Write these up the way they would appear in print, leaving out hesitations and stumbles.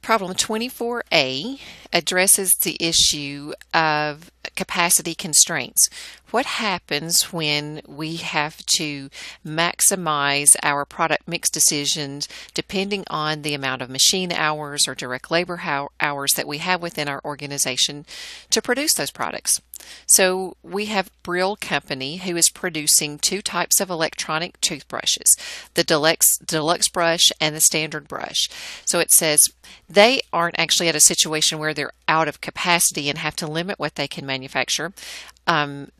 Problem 24A addresses the issue of capacity constraints. What happens when we have to maximize our product mix decisions depending on the amount of machine hours or direct labor hours that we have within our organization to produce those products? So we have Brill Company, who is producing two types of electronic toothbrushes, the deluxe brush and the standard brush. So it says they aren't actually at a situation where they're out of capacity and have to limit what they can manufacture.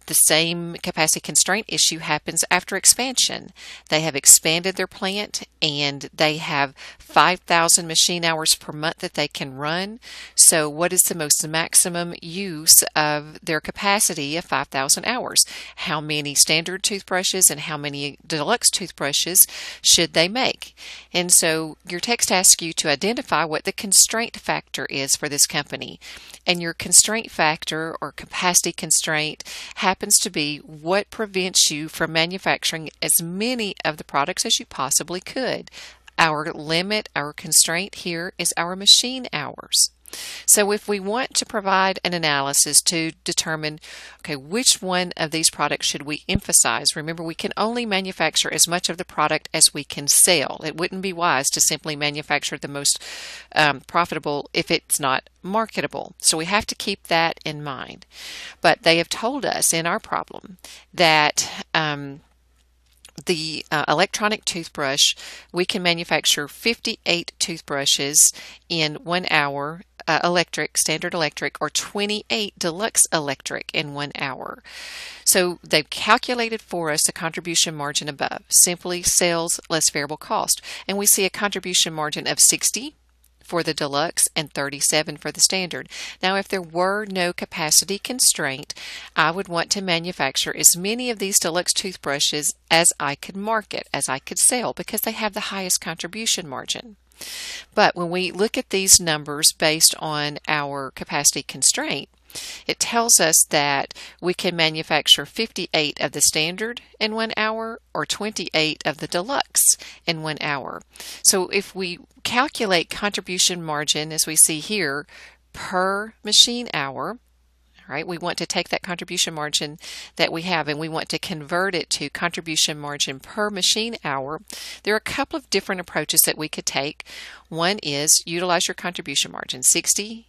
The same capacity constraint issue happens after expansion. They have expanded their plant and they have 5,000 machine hours per month that they can run. So what is the most maximum use of their capacity of 5,000 hours? How many standard toothbrushes and how many deluxe toothbrushes should they make? And so your text asks you to identify what the constraint factor is for this company. And your constraint factor or capacity constraint happens to be what prevents you from manufacturing as many of the products as you possibly could. Our limit, our constraint here is our machine hours. So if we want to provide an analysis to determine, okay, which one of these products should we emphasize? Remember, we can only manufacture as much of the product as we can sell. It wouldn't be wise to simply manufacture the most profitable if it's not marketable. So we have to keep that in mind. But they have told us in our problem that the electronic toothbrush, we can manufacture 58 toothbrushes in 1 hour, standard electric, or 28 deluxe electric in 1 hour. So they've calculated for us the contribution margin above, simply sales less variable cost. And we see a contribution margin of 60 for the deluxe and 37 for the standard. Now, if there were no capacity constraint, I would want to manufacture as many of these deluxe toothbrushes as I could market, as I could sell, because they have the highest contribution margin. But when we look at these numbers based on our capacity constraint, it tells us that we can manufacture 58 of the standard in 1 hour or 28 of the deluxe in 1 hour. So if we calculate contribution margin, as we see here, per machine hour, right, we want to take that contribution margin that we have and we want to convert it to contribution margin per machine hour. There are a couple of different approaches that we could take. One is utilize your contribution margin, 60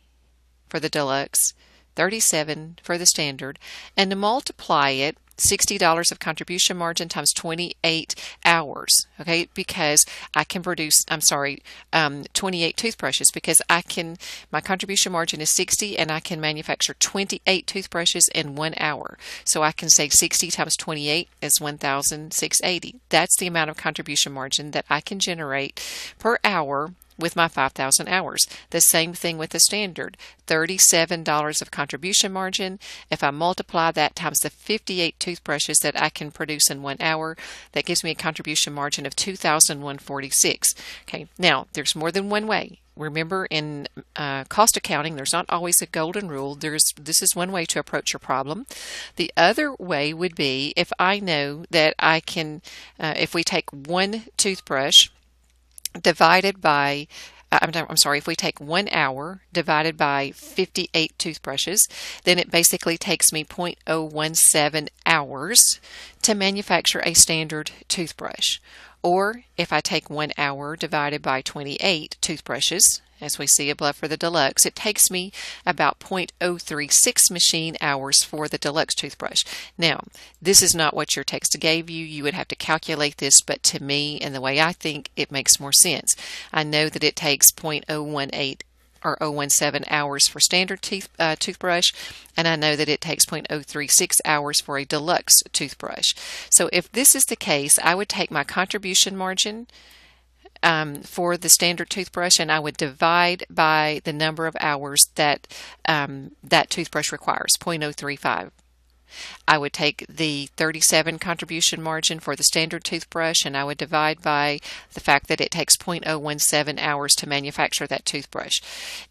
for the deluxe, 37 for the standard, and to multiply it, $60 of contribution margin times 28 hours, okay, because I can produce, 28 toothbrushes, because my contribution margin is 60 and I can manufacture 28 toothbrushes in 1 hour. So I can say 60 times 28 is 1,680. That's the amount of contribution margin that I can generate per hour with my 5,000 hours. The same thing with the standard, $37 of contribution margin. If I multiply that times the 58 toothbrushes that I can produce in 1 hour, that gives me a contribution margin of 2,146. Okay, now there's more than one way. Remember, in cost accounting, there's not always a golden rule. This is one way to approach your problem. The other way would be if I know that I can, if we take one toothbrush divided by, if we take 1 hour divided by 58 toothbrushes, then it basically takes me 0.017 hours to manufacture a standard toothbrush. Or if I take 1 hour divided by 28 toothbrushes, as we see above for the deluxe, it takes me about 0.036 machine hours for the deluxe toothbrush. Now, this is not what your text gave you. You would have to calculate this, but to me, and the way I think, it makes more sense. I know that it takes 0.018 or 0.017 hours for standard toothbrush, and I know that it takes 0.036 hours for a deluxe toothbrush. So if this is the case, I would take my contribution margin for the standard toothbrush, and I would divide by the number of hours that that toothbrush requires, 0.035. I would take the 37 contribution margin for the standard toothbrush, and I would divide by the fact that it takes 0.017 hours to manufacture that toothbrush.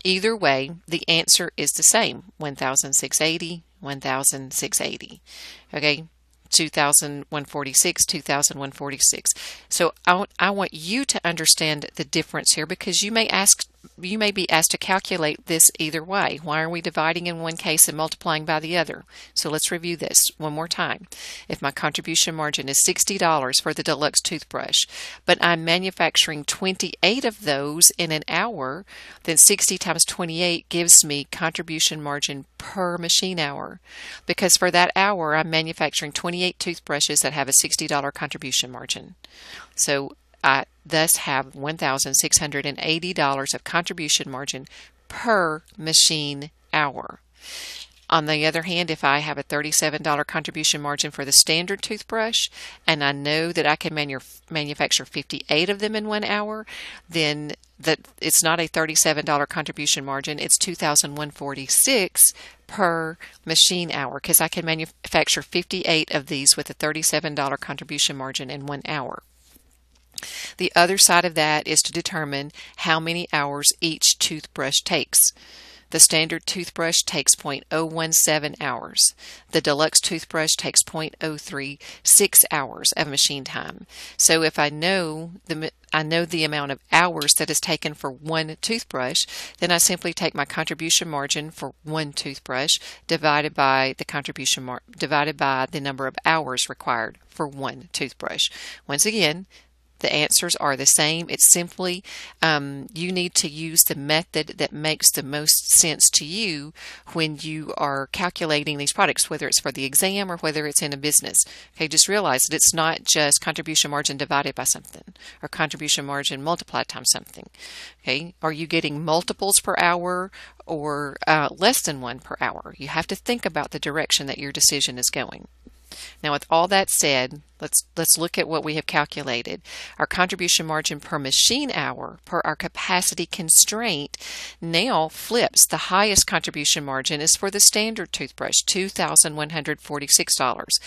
Either way, the answer is the same, 1,680, 1,680. Okay? 2,146, 2,146. So I want you to understand the difference here, because you may ask you may be asked to calculate this either way. Why are we dividing in one case and multiplying by the other? So let's review this one more time. If my contribution margin is $60 for the deluxe toothbrush, but I'm manufacturing 28 of those in an hour, then 60 times 28 gives me contribution margin per machine hour, because for that hour I'm manufacturing 28 toothbrushes that have a $60 contribution margin. So I thus have $1,680 of contribution margin per machine hour. On the other hand, if I have a $37 contribution margin for the standard toothbrush, and I know that I can manufacture 58 of them in 1 hour, then it's not a $37 contribution margin, it's $2,146 per machine hour, because I can manufacture 58 of these with a $37 contribution margin in 1 hour. The other side of that is to determine how many hours each toothbrush takes. The standard toothbrush takes 0.017 hours. The deluxe toothbrush takes 0.036 hours of machine time. So if I know the amount of hours that is taken for one toothbrush, then I simply take my contribution margin for one toothbrush divided by the number of hours required for one toothbrush. Once again, the answers are the same. It's simply you need to use the method that makes the most sense to you when you are calculating these products, whether it's for the exam or whether it's in a business. Okay, just realize that it's not just contribution margin divided by something or contribution margin multiplied times something. Okay, are you getting multiples per hour or less than one per hour? You have to think about the direction that your decision is going. Now, with all that said, let's look at what we have calculated. Our contribution margin per machine hour per our capacity constraint now flips. The highest contribution margin is for the standard toothbrush, $2,146,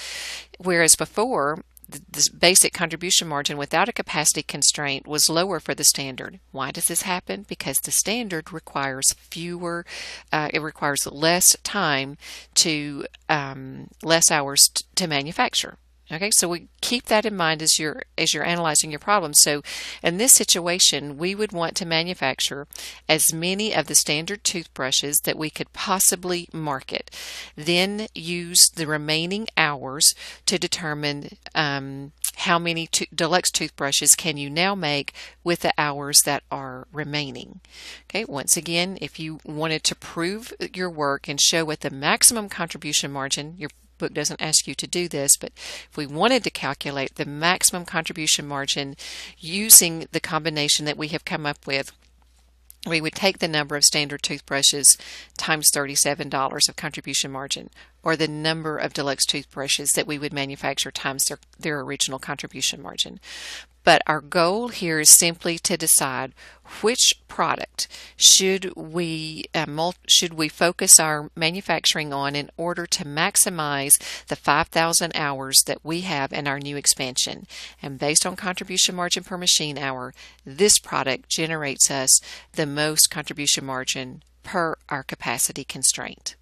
whereas before the basic contribution margin without a capacity constraint was lower for the standard. Why does this happen? Because the standard requires it requires less time less hours to manufacture. Okay, so we keep that in mind as you're analyzing your problem. So in this situation, we would want to manufacture as many of the standard toothbrushes that we could possibly market. Then use the remaining hours to determine how many deluxe toothbrushes can you now make with the hours that are remaining. Okay, once again, if you wanted to prove your work and show what the maximum contribution margin, your book doesn't ask you to do this, but if we wanted to calculate the maximum contribution margin using the combination that we have come up with, we would take the number of standard toothbrushes times $37 of contribution margin, or the number of deluxe toothbrushes that we would manufacture times their original contribution margin. But our goal here is simply to decide which product should we focus our manufacturing on in order to maximize the 5,000 hours that we have in our new expansion. And based on contribution margin per machine hour, this product generates us the most contribution margin per our capacity constraint.